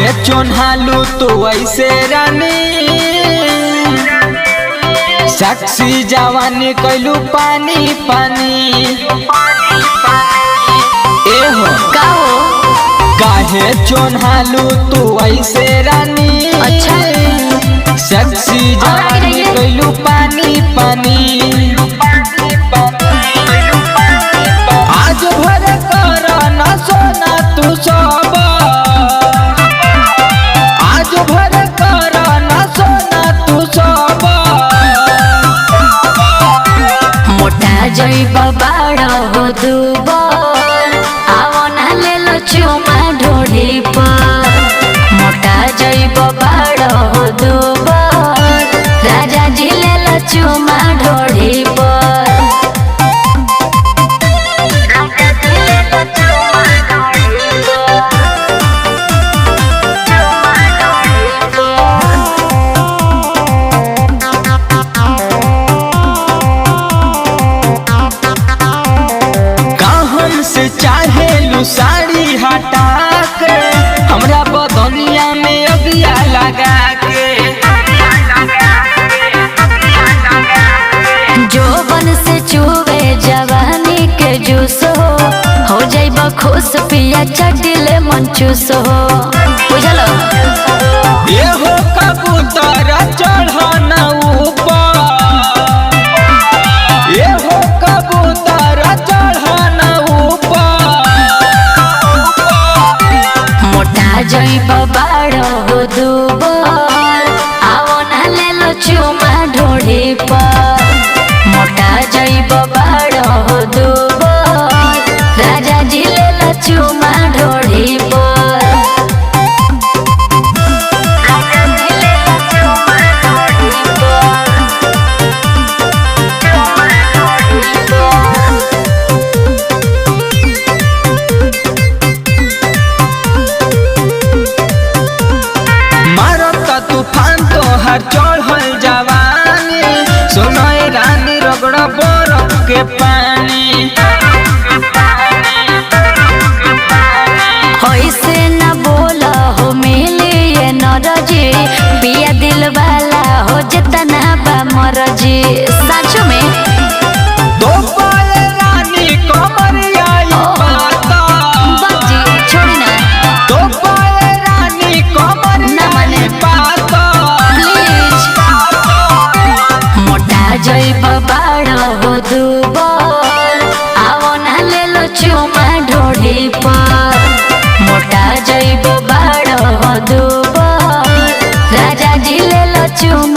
काहे चोन्हालू तू ऐसे रानी, साक्षी जवानी कैलू पानी पानी। ए हो काहे चोन्हालू तू ऐसे रानी, अच्छा साक्षी जवानी कैलू पानी पानी। आज भर कर न सोना तू सब, आज भर कर न सोना तू सब। मोटा जइब बाड़ हो दुबर, आओ ना ले लो चुमा ढोड़ी पर। मोटा जइब बाड़ हो दुबर, राजा जी ले लो चुमा ढोड़ी पर। चाहे लू साड़ी हटा के, हमरा बदनिया में अगिया लगा के। जोबन से चुवे जवानी के जूस हो जाइब खुश पिया चटिले मन चूस हो। बुझल ये हो कबूतर चढ़न ऊपर, ये हो कबूतर चढ़न ऊपर। मोटा जइब बाड़ हो दुबर, आओ ना ले लो चुमा ढोड़ी पर। मोटा जइब बाड़ हो दुबर, राजा जी ले लो चुमा ढोड़ी पर। तूफान तो हर चढ़ल जवानी, सुनय रानी रगड़ बरफ के पानी। ऐसे न बोला हो मिली ये नरजी, पिया दिल वाला हो जितना बा मरजी। सच में दो पाल रानी कमरिया पाता, बाजी छोड़ी ना। दो पाल रानी कमरिया पाता। मोटा जइब बाड़ हो दुबर, आओ ना ले लो चुमा ढोड़ी पर। मोटा जइब बाड़ हो दुबर, राजा जी ले लो चुमा